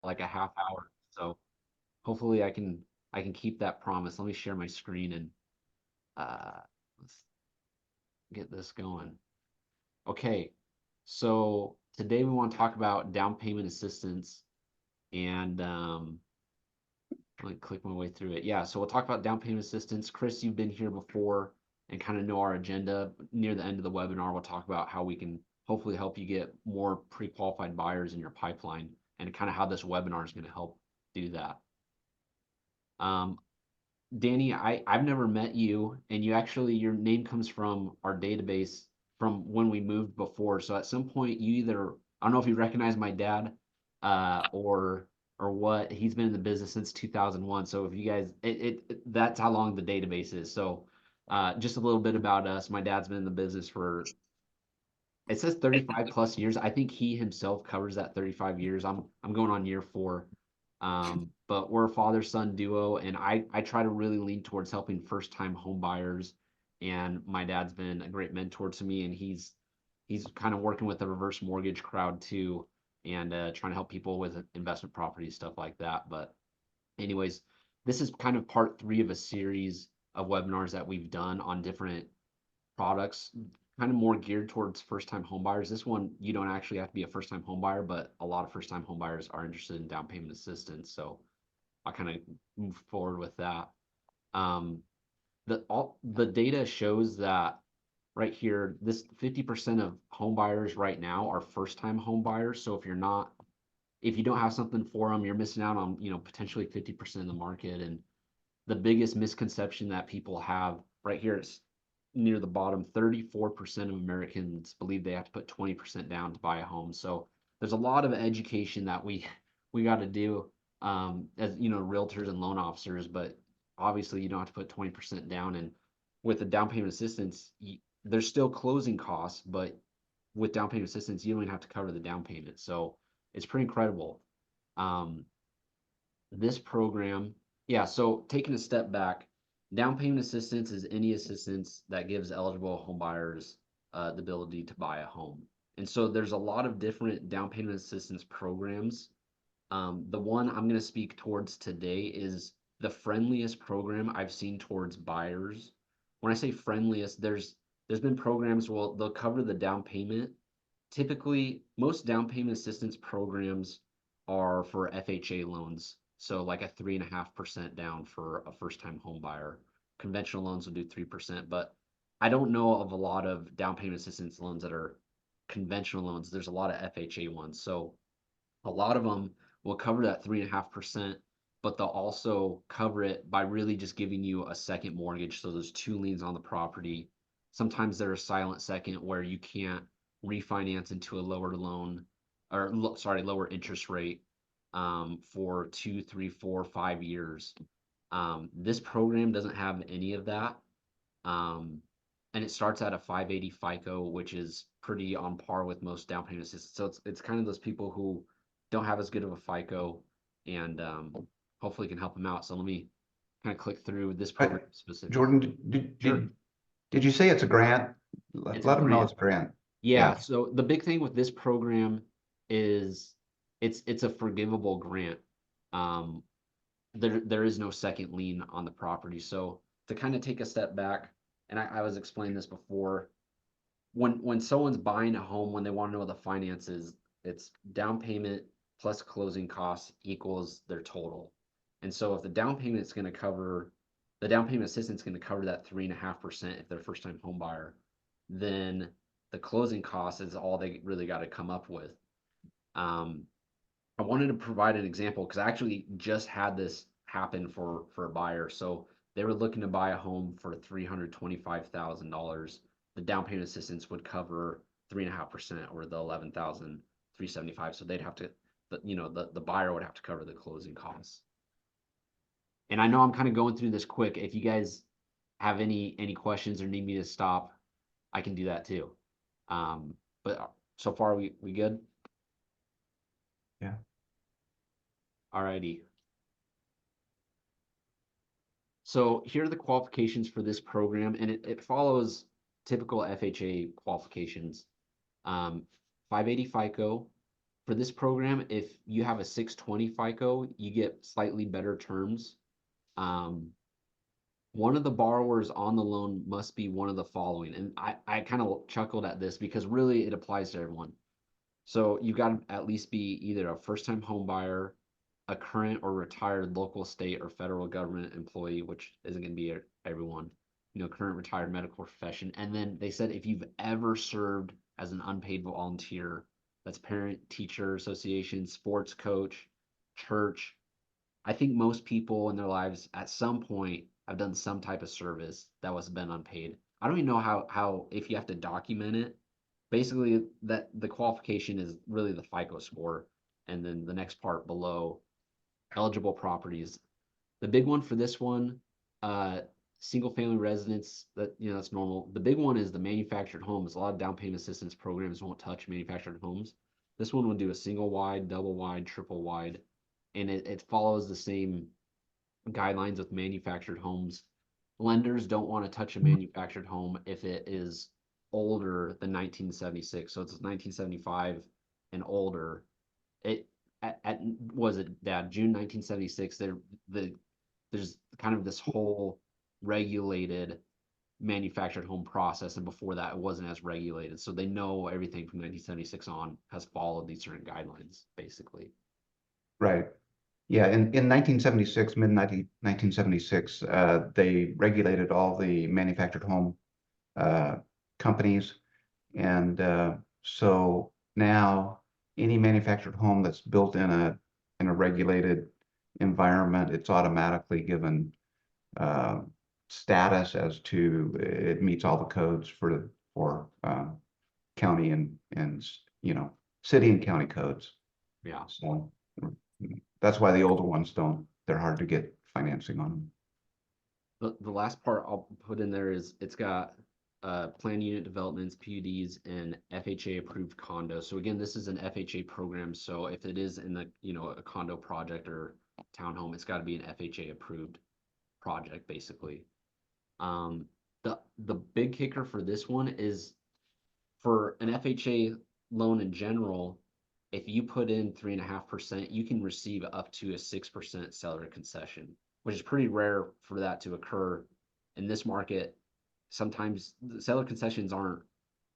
like a half hour. So hopefully I can keep that promise. Let me share my screen and let's get this going. Okay, so today we want to talk about down payment assistance and let me click my way through it. Yeah, so we'll talk about down payment assistance. Chris, you've been here before and kind of know our agenda. Near the end of the webinar, we'll talk about how we can hopefully help you get more pre-qualified buyers in your pipeline and kind of how this webinar is going to help do that. Um, Danny, I've never met you, and you actually, your name comes from our database from when we moved before. So at some point, you either, I don't know if you recognize my dad, or what. He's been in the business since 2001. So if you guys, that's how long the database is. So just a little bit about us. My dad's been in the business for, it says 35 plus years. I think he himself covers that 35 years. I'm going on year 4. But we're a father-son duo, and I try to really lean towards helping first-time home buyers. And my dad's been a great mentor to me, and he's kind of working with the reverse mortgage crowd too, and trying to help people with investment properties, stuff like that. But anyways, this is kind of part 3 of a series of webinars that we've done on different products, kind of more geared towards first-time home buyers. This one, you don't actually have to be a first-time home buyer, but a lot of first-time home buyers are interested in down payment assistance. So I'll kind of move forward with that. Um, the data shows that right here, this 50% of home buyers right now are first-time home buyers. So if you don't have something for them, you're missing out on, potentially 50% of the market. And the biggest misconception that people have right here is near the bottom, 34% of Americans believe they have to put 20% down to buy a home. So there's a lot of education that we got to do as realtors and loan officers, but obviously you don't have to put 20% down. And with the down payment assistance, there's still closing costs, but with down payment assistance, you don't even have to cover the down payment. So it's pretty incredible. Um, this program, yeah, so taking a step back, down payment assistance is any assistance that gives eligible home buyers the ability to buy a home. And so there's a lot of different down payment assistance programs. The one I'm going to speak towards today is the friendliest program I've seen towards buyers. When I say friendliest, there's been programs, well, they'll cover the down payment. Typically, most down payment assistance programs are for FHA loans. So like a 3.5% down for a first-time home buyer. Conventional loans will do 3%, but I don't know of a lot of down payment assistance loans that are conventional loans. There's a lot of FHA ones. So a lot of them will cover that 3.5%, but they'll also cover it by really just giving you a second mortgage. So there's 2 liens on the property. Sometimes they're a silent second where you can't refinance into a lower loan or lower interest rate for 2, 3, 4, 5 years. This program doesn't have any of that. And it starts at a 580 FICO, which is pretty on par with most down payment assistance. So it's kind of those people who don't have as good of a FICO, and hopefully can help them out. So let me kind of click through this program specifically. Jordan, did you say it's a grant? Let them know it's a grant. Yeah, so the big thing with this program is it's a forgivable grant. There is no second lien on the property. So to kind of take a step back, and I was explaining this before, when someone's buying a home, when they want to know the finances, it's down payment plus closing costs equals their total. And so if the down payment is going to cover, the down payment assistance is going to cover that 3.5% if they're a first time home buyer, then the closing cost is all they really got to come up with. I wanted to provide an example because I actually just had this happen for a buyer. So they were looking to buy a home for $325,000. The down payment assistance would cover 3.5% or the 11,375. So they'd have to, the buyer would have to cover the closing costs. And I know I'm kind of going through this quick. If you guys have any questions or need me to stop, I can do that too. But so far we good? Yeah. Alrighty. So here are the qualifications for this program, and it follows typical FHA qualifications. 580 FICO, for this program, if you have a 620 FICO, you get slightly better terms. One of the borrowers on the loan must be one of the following. And I kind of chuckled at this because really it applies to everyone. So you've got to at least be either a first-time home buyer, a current or retired local, state, or federal government employee, which isn't going to be everyone, current retired medical profession. And then they said if you've ever served as an unpaid volunteer, that's parent teacher association, sports coach, church. I think most people in their lives at some point have done some type of service that was been unpaid. I don't even know how if you have to document it. Basically, that the qualification is really the FICO score, and then the next part below, eligible properties. The big one for this one, uh, single family residence, that's normal. The big one is the manufactured homes. A lot of down payment assistance programs won't touch manufactured homes. This one will do a single wide, double wide, triple wide, and it follows the same guidelines with manufactured homes. Lenders don't want to touch a manufactured home if it is older than 1976. So it's 1975 and older. It at was it Dad, June 1976? There's kind of this whole regulated manufactured home process, and before that it wasn't as regulated. So they know everything from 1976 on has followed these certain guidelines, basically. Right. Yeah, in 1976, mid 1976, they regulated all the manufactured home uh, companies. And so now any manufactured home that's built in a regulated environment, it's automatically given uh, status as to it meets all the codes for county and city and county codes. Yeah. So that's why the older ones don't. They're hard to get financing on them. The last part I'll put in there is it's got plan unit developments, PUDs, and FHA approved condos. So again, this is an FHA program. So if it is in a condo project or townhome, it's got to be an FHA approved project, basically. Um, the big kicker for this one is for an FHA loan in general, if you put in 3.5%, you can receive up to a 6% seller concession, which is pretty rare for that to occur in this market. Sometimes the seller concessions aren't,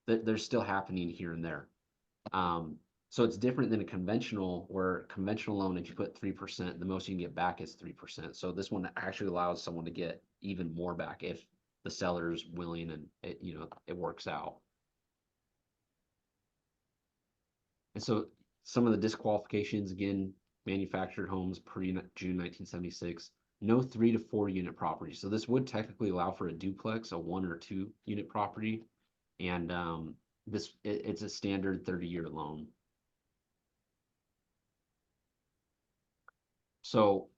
they're still happening here and there. So it's different than a conventional, where conventional loan, if you put 3%, the most you can get back is 3%. So this one actually allows someone to get even more back if the seller's willing and it works out. And so some of the disqualifications, again, manufactured homes pre-June 1976, no 3 to 4 unit property. So this would technically allow for a duplex, a 1 or 2 unit property. And it's a standard 30-year loan. So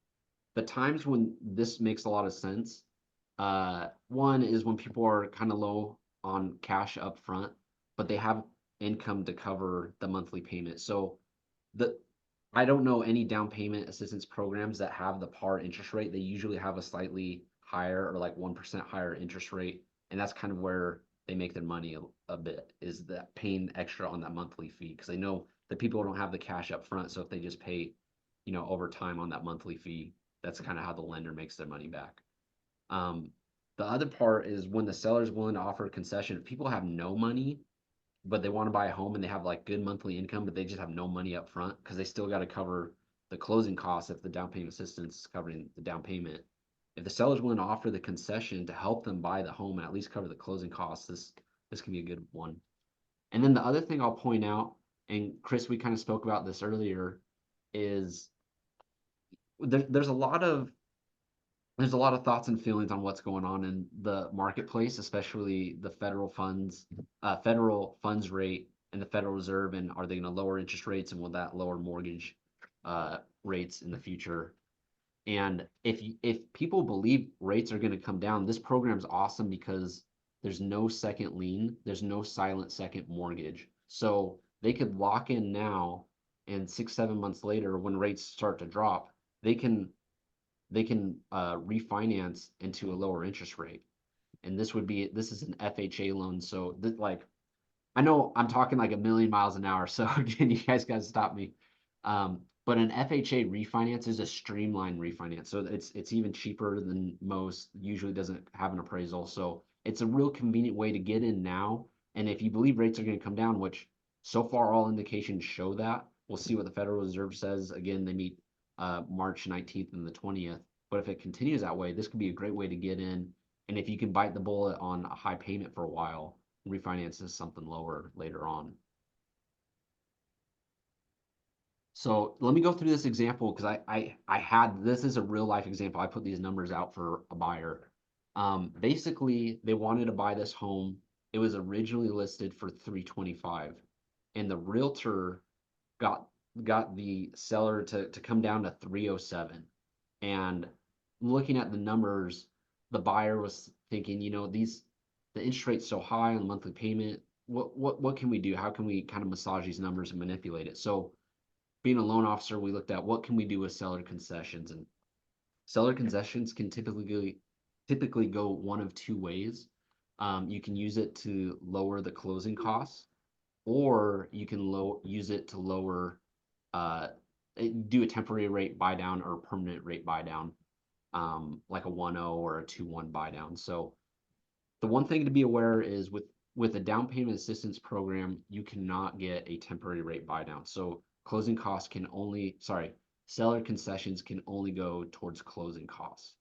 the times when this makes a lot of sense, one is when people are kind of low on cash up front, but they have income to cover the monthly payment. So I don't know any down payment assistance programs that have the par interest rate. They usually have a slightly higher or like 1% higher interest rate. And that's kind of where they make their money a bit, is that paying extra on that monthly fee. Because they know that people don't have the cash up front. So if they just pay, over time on that monthly fee, that's kind of how the lender makes their money back. The other part is when the seller is willing to offer a concession. If people have no money, but they want to buy a home and they have like good monthly income, but they just have no money up front because they still got to cover the closing costs if the down payment assistance is covering the down payment. If the seller's willing to offer the concession to help them buy the home and at least cover the closing costs, this can be a good one. And then the other thing I'll point out, and Chris, we kind of spoke about this earlier, is there's a lot of thoughts and feelings on what's going on in the marketplace, especially the federal funds rate and the Federal Reserve, and are they going to lower interest rates, and will that lower mortgage rates in the future? And if people believe rates are going to come down, this program's awesome because there's no second lien, there's no silent second mortgage. So they could lock in now, and 6-7 months later, when rates start to drop, they can refinance into a lower interest rate. And this is an FHA loan. So I know I'm talking like a million miles an hour, so again, you guys got to stop me. But an FHA refinance is a streamlined refinance, so it's even cheaper than most. Usually doesn't have an appraisal, so it's a real convenient way to get in now. And if you believe rates are going to come down, which so far all indications show that, we'll see what the Federal Reserve says. Again, they meet March 19th and the 20th. But if it continues that way, this could be a great way to get in. And if you can bite the bullet on a high payment for a while, refinances something lower later on. So let me go through this example because I had this is a real life example. I put these numbers out for a buyer. Basically, they wanted to buy this home. It was originally listed for 325, and the realtor got got the seller to come down to 307. And looking at the numbers, the buyer was thinking, the interest rate's so high on the monthly payment. What can we do? How can we kind of massage these numbers and manipulate it? So being a loan officer, we looked at what can we do with seller concessions, and seller concessions can typically go one of two ways. You can use it to lower the closing costs, or you can use it to lower uh, do a temporary rate buy down or permanent rate buy down, like a 1.0 or a 2.1 buy down. So the one thing to be aware is with a down payment assistance program, you cannot get a temporary rate buy down. So closing costs can only, sorry, seller concessions can only go towards closing costs.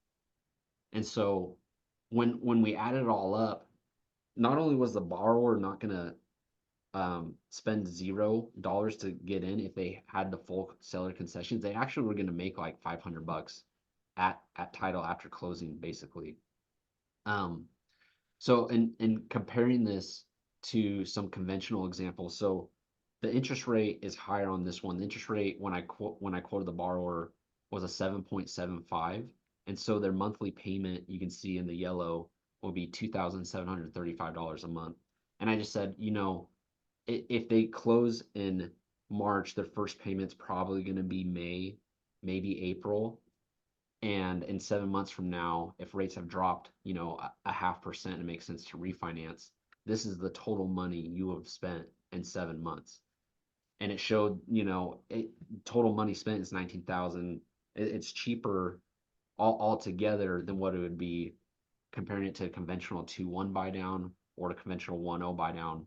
And so when we added it all up, not only was the borrower not going to spend $0 to get in if they had the full seller concessions, they actually were going to make like $500 at title after closing, basically. Um, so in comparing this to some conventional examples, so the interest rate is higher on this one. The interest rate when I quoted the borrower was a 7.75, and so their monthly payment you can see in the yellow will be $2,735 a month. And I just said, if they close in March, their first payment's probably going to be May, maybe April. And in 7 months from now, if rates have dropped, a 0.5%, it makes sense to refinance. This is the total money you have spent in 7 months. And it showed, total money spent is 19,000. It's cheaper altogether than what it would be comparing it to a conventional 2.1 buy down or a conventional 1.0 buy down.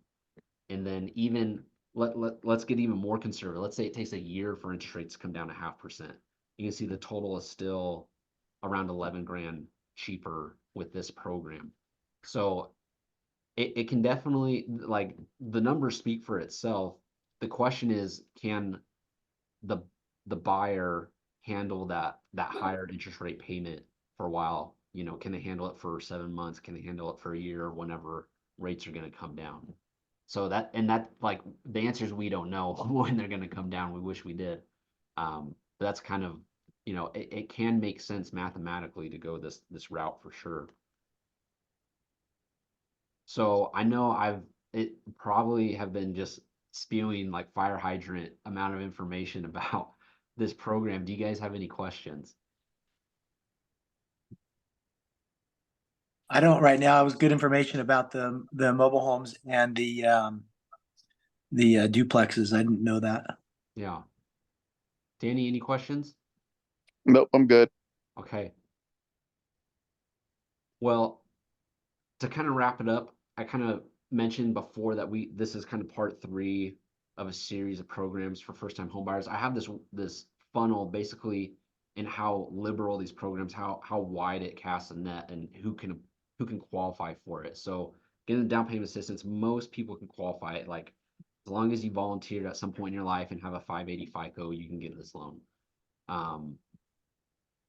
And then even let's get even more conservative. Let's say it takes a year for interest rates to come down to 0.5%. You can see the total is still around 11 grand cheaper with this program. So it can definitely, like, the numbers speak for itself. The question is, can the the buyer handle that higher interest rate payment for a while? Can they handle it for 7 months? Can they handle it for a year? Whenever rates are going to come down. So that like the answer is we don't know when they're going to come down. We wish we did. But that's kind of, it can make sense mathematically to go this route for sure. So I know it probably have been just spewing like fire hydrant amount of information about this program. Do you guys have any questions? I don't right now. It was good information about the mobile homes and the duplexes. I didn't know that. Yeah. Danny, any questions? Nope, I'm good. Okay. Well, to kind of wrap it up, I kind of mentioned before that this is kind of part 3 of a series of programs for first-time homebuyers. I have this funnel basically in how liberal these programs, how wide it casts a net, and who can qualify for it. So getting the down payment assistance, most people can qualify it. Like as long as you volunteered at some point in your life and have a 580 FICO, you can get this loan.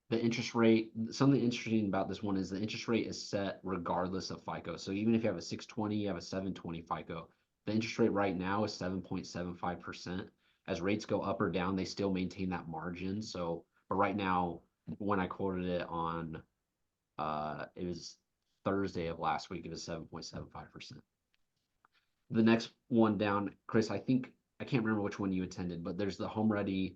The interest rate, something interesting about this one is the interest rate is set regardless of FICO. So even if you have a 620, you have a 720 FICO. The interest rate right now is 7.75%. As rates go up or down, they still maintain that margin. So, but right now, when I quoted it on, it was Thursday of last week, it was 7.75%. The next one down, Chris, I can't remember which one you attended, but there's the Home Ready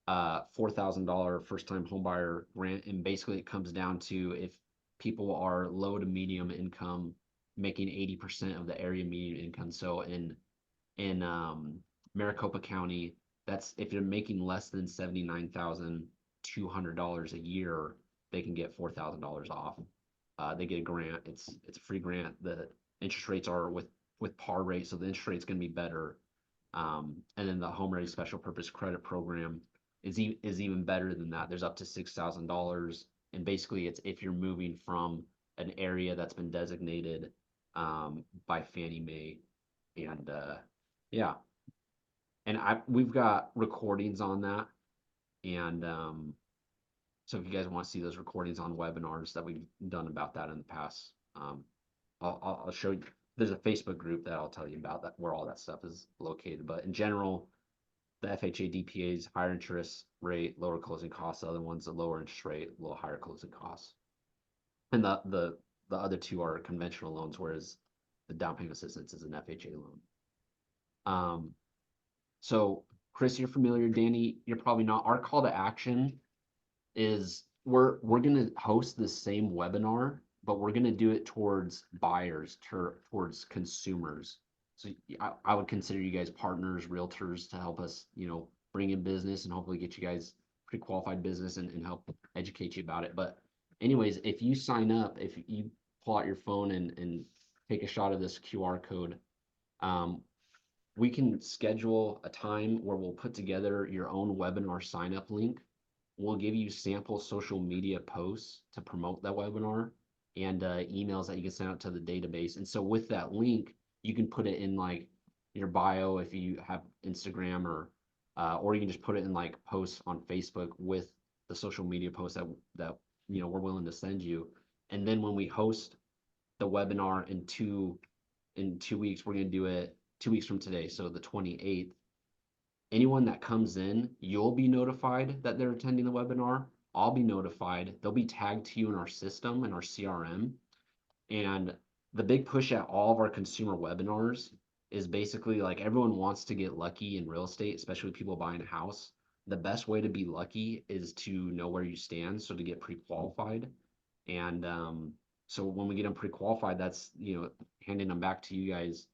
$4,000 first time homebuyer grant, and basically it comes down to if people are low to medium income making 80% of the area median income. So in Maricopa County, that's if you're making less than $79,200 a year, they can get $4,000 off. They get a grant. It's a free grant. The interest rates are with par rate, so the interest rate's going to be better. And then the Home Ready Special Purpose Credit Program is even better than that. There's up to $6,000, and basically it's if you're moving from an area that's been designated by Fannie Mae, and yeah, and we've got recordings on that, and so if you guys want to see those recordings on webinars that we've done about that in the past, I'll show you. There's a Facebook group that I'll tell you about that where all that stuff is located. But in general, the FHA DPA's higher interest rate, lower closing costs. The other one's a lower interest rate, a little higher closing costs. And the other two are conventional loans, whereas the down payment assistance is an FHA loan. So Chris, you're familiar. Danny, you're probably not. Our call to action is we're gonna host the same webinar, but we're gonna do it towards buyers, towards consumers. So I would consider you guys partners, realtors, to help us, bring in business and hopefully get you guys pre-qualified business and help educate you about it. But anyways, if you sign up, if you pull out your phone and take a shot of this QR code, we can schedule a time where we'll put together your own webinar sign up link. We'll give you sample social media posts to promote that webinar and emails that you can send out to the database. And so with that link, you can put it in like your bio if you have Instagram, or you can just put it in like posts on Facebook with the social media posts that we're willing to send you. And then when we host the webinar in 2 weeks, we're going to do it 2 weeks from today, so the 28th. Anyone that comes in, you'll be notified that they're attending the webinar. I'll be notified. They'll be tagged to you in our system, in our CRM. And the big push at all of our consumer webinars is basically like everyone wants to get lucky in real estate, especially people buying a house. The best way to be lucky is to know where you stand, so to get pre-qualified. And so when we get them pre-qualified, that's handing them back to you guys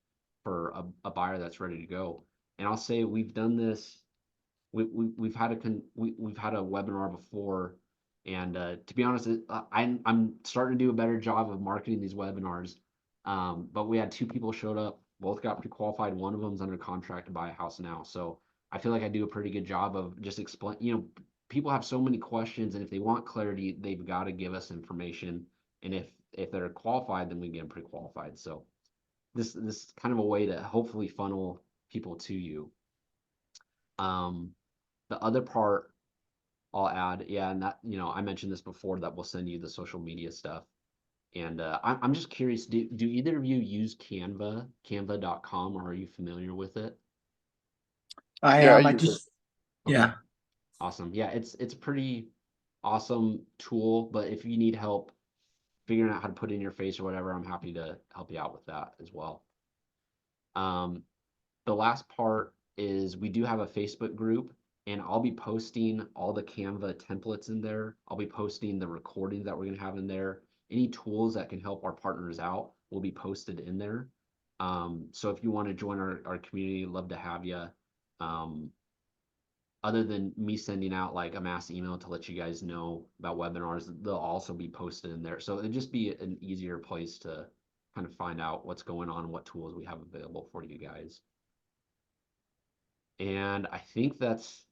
for a buyer that's ready to go. And I'll say we've done this. We've had a webinar before, and to be honest, I'm starting to do a better job of marketing these webinars. But we had 2 people showed up, both got pre-qualified. One of them's under contract to buy a house now. So I feel like I do a pretty good job of just explain. People have so many questions, and if they want clarity, they've got to give us information. And if they're qualified, then we get them pre-qualified. So this is kind of a way to hopefully funnel people to you. The other part I'll add, and that, I mentioned this before, that we'll send you the social media stuff. And I'm just curious, do either of you use canva.com, or are you familiar with it? I Yeah, am. I use it. Okay. Yeah. Awesome. Yeah, it's a pretty awesome tool, but if you need help figuring out how to put it in your face or whatever, I'm happy to help you out with that as well. The last part is we do have a Facebook group, and I'll be posting all the Canva templates in there. I'll be posting the recordings that we're going to have in there. Any tools that can help our partners out will be posted in there. So if you want to join our community, love to have you. Other than me sending out like a mass email to let you guys know about webinars, they'll also be posted in there. So it'd just be an easier place to kind of find out what's going on and what tools we have available for you guys. And I think that's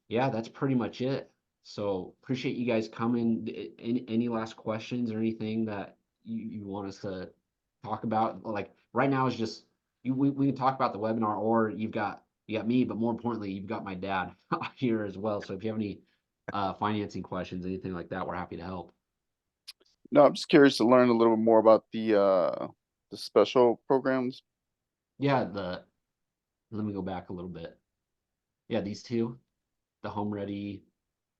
pretty much it. So appreciate you guys coming. Any last questions or anything that you want us to talk about? Like right now is just we can talk about the webinar, or you got me, but more importantly, you've got my dad here as well. So if you have any financing questions, anything like that, we're happy to help. No, I'm just curious to learn a little bit more about the special programs. Yeah, let me go back a little bit. Yeah, these two, the Home Ready,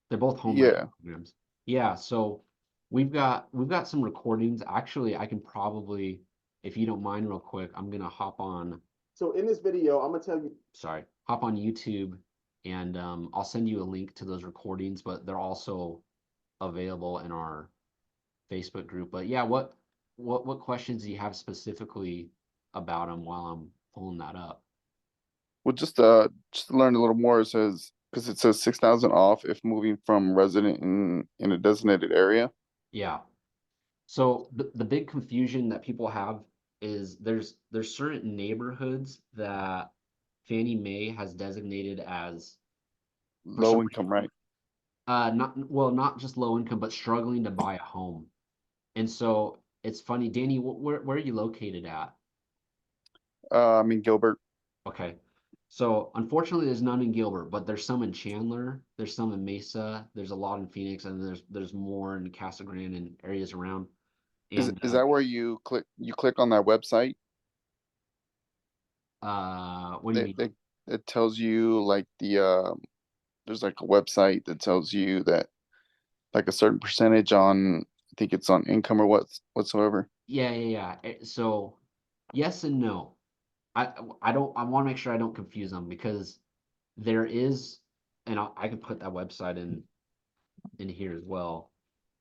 they're both Home Ready programs. Yeah, so we've got some recordings. Actually, I can probably, if you don't mind real quick, I'm gonna hop on. So in this video, I'm gonna tell you, hop on YouTube, and I'll send you a link to those recordings, but they're also available in our Facebook group. But yeah, what what questions do you have specifically about them while I'm pulling that up? Well, just to learn a little more, it says, because it says 6,000 off if moving from resident in a designated area. Yeah. So the big confusion that people have is there's certain neighborhoods that Fannie Mae has designated as, for some Low income, right? not just low income, but struggling to buy a home. And so it's funny, Danny, where are you located at? I mean, Gilbert. Okay. So unfortunately, there's none in Gilbert, but there's some in Chandler, there's some in Mesa, there's a lot in Phoenix, and there's more in Casa Grande and areas around. And Is that where you click on that website? what do you mean? It tells you like there's like a website that tells you that like a certain percentage on, I think it's on income or whatsoever. Yeah. So yes and no. I want to make sure I don't confuse them because there is, and I can put that website in here as well.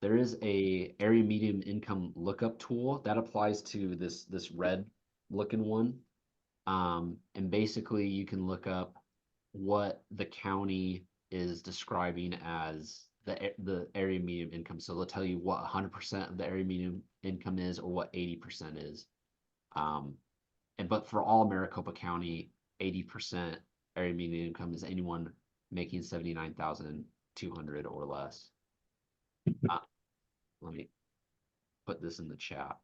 There is a area median income lookup tool that applies to this red looking one. And basically you can look up what the county is describing as the area median income. So they'll tell you what 100% of the area median income is or what 80% is. But for all Maricopa County, 80% area median income is anyone making 79,200 or less. Let me put this in the chat.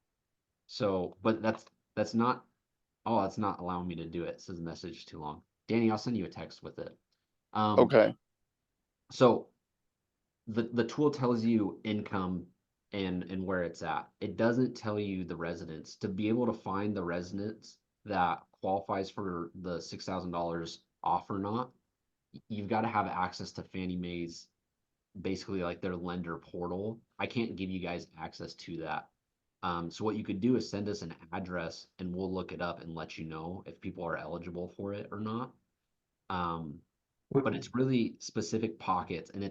So, but that's not. Oh, it's not allowing me to do it. It says message too long. Danny, I'll send you a text with it. Okay. So the tool tells you income and where it's at. It doesn't tell you the residence. To be able to find the residence that qualifies for the $6,000 off or not, you've got to have access to Fannie Mae's, basically like their lender portal. I can't give you guys access to that. So what you could do is send us an address and we'll look it up and let you know if people are eligible for it or not. But it's really specific pockets, and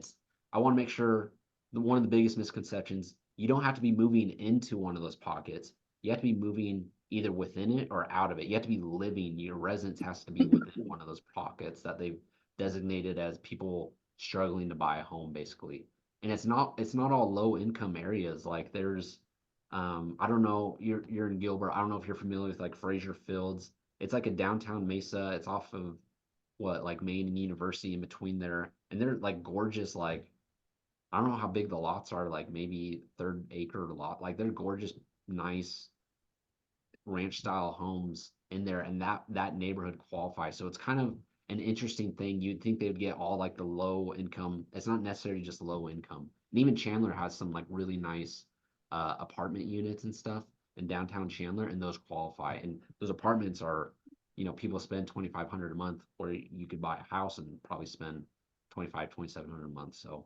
I want to make sure one of the biggest misconceptions, you don't have to be moving into one of those pockets. You have to be moving either within it or out of it. You have to be living, your residence has to be within one of those pockets that they've designated as people struggling to buy a home, basically. And it's not all low income areas. Like there's I don't know, you're in Gilbert. I don't know if you're familiar with like Fraser Fields. It's like a downtown Mesa. It's off of what, like Maine and University in between there, and they're like gorgeous. Like I don't know how big the lots are, like maybe third acre lot. Like they're gorgeous, nice ranch style homes in there, and that neighborhood qualifies. So it's kind of an interesting thing. You'd think they'd get all like the low income. It's not necessarily just low income. And even Chandler has some like really nice apartment units and stuff in downtown Chandler, and those qualify. And those apartments are, people spend 2,500 a month, or you could buy a house and probably spend 2,700 a month. So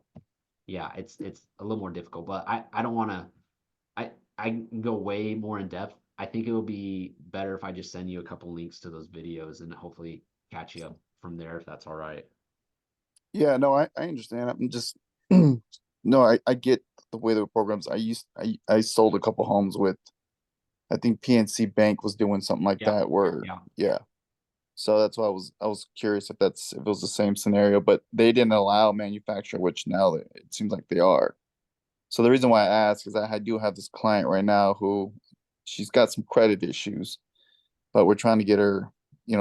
yeah, it's a little more difficult, but I don't want to. I can go way more in depth. I think it would be better if I just send you a couple links to those videos and hopefully catch you up from there if that's all right. Yeah, no, I understand. I'm just no, I get the way the programs. I sold a couple homes with, I think PNC Bank was doing something like Yeah, that where yeah. yeah. So that's why I was curious if it was the same scenario, but they didn't allow manufacturer, which now it seems like they are. So the reason why I ask is I do have this client right now who she's got some credit issues, but we're trying to get her,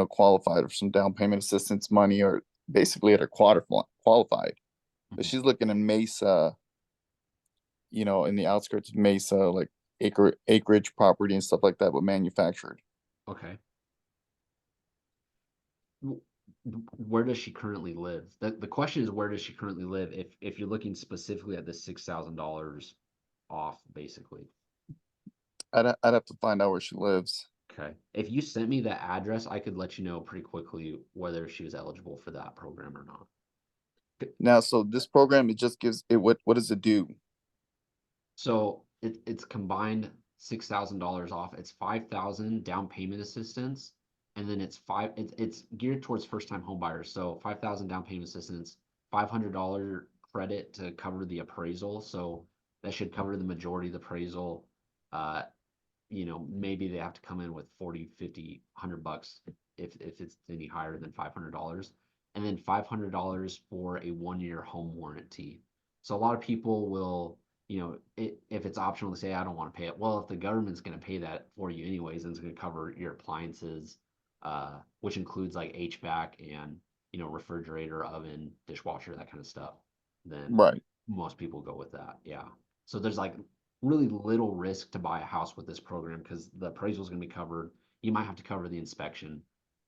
qualified for some down payment assistance money or basically at her qualified. But Mhm. she's looking in Mesa, in the outskirts of Mesa, like acreage property and stuff like that, but manufactured. Okay. W- Where does she currently live? The question is, where does she currently live if you're looking specifically at the $6,000 off, basically. I'd have to find out where she lives. Okay. If you sent me the address, I could let you know pretty quickly whether she was eligible for that program or not. Now, so this program, it just gives it, what does it do? So it's combined $6,000 off. It's 5,000 down payment assistance, and then it's geared towards first time home buyers. So 5,000 down payment assistance, $500 credit to cover the appraisal. So that should cover the majority of the appraisal. Uh, you know, maybe they have to come in with 40, 50, $100 if it's any higher than $500. And then $500 for a 1-year home warranty. So a lot of people will, you know, if it's optional to say, I don't want to pay it. Well, if the government's going to pay that for you anyways, then it's going to cover your appliances, which includes like HVAC and, you know, refrigerator, oven, dishwasher, that kind of stuff. Then Right. most people go with that. Yeah. So there's like really little risk to buy a house with this program because the appraisal is going to be covered. You might have to cover the inspection,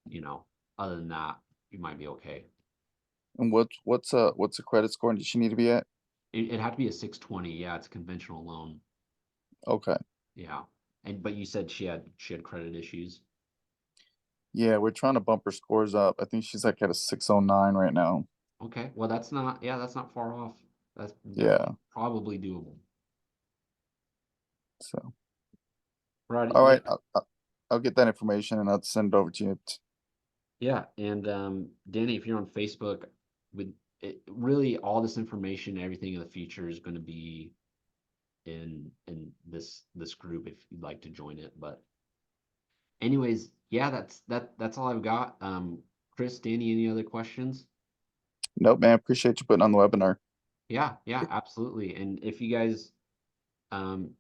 you know. Other than that, you might be okay. And what's a credit score does she need to be at? It'd have to be a 620. Yeah, it's a conventional loan. Okay. Yeah. And but you said she had credit issues. Yeah, we're trying to bump her scores up. I think she's like at a 609 right now. Okay. Well, that's not far off. That's Yeah. probably doable. So, Right. all right, Yeah. I'll get that information and I'll send it over to you. Yeah, and Danny, if you're on Facebook, with it, really all this information, everything in the future is going to be in this group if you'd like to join it. But anyways, yeah, that's all I've got. Chris, Danny, any other questions? Nope, man. Appreciate you putting on the webinar. Yeah, absolutely. And if you guys, um,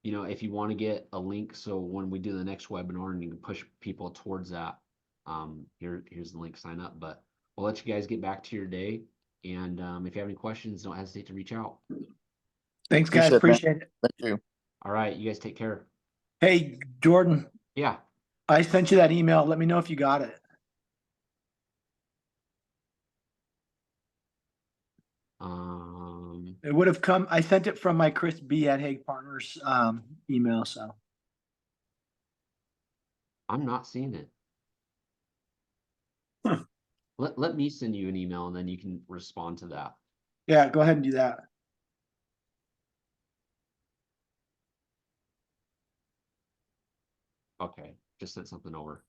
you know, if you want to get a link, so when we do the next webinar and you can push people towards that, here's the link, sign up. But we'll let you guys get back to your day. And if you have any questions, don't hesitate to reach out. Thanks, guys. Man. Appreciate it. Thank you. All right, you guys take care. Hey, Jordan, Yeah. I sent you that email. Let me know if you got it. It would have come. I sent it from my Chris B at Hague Partners email. So I'm not seeing it. Huh. Let me send you an email and then you can respond to that. yeah, go ahead and do that. Okay, just sent something over.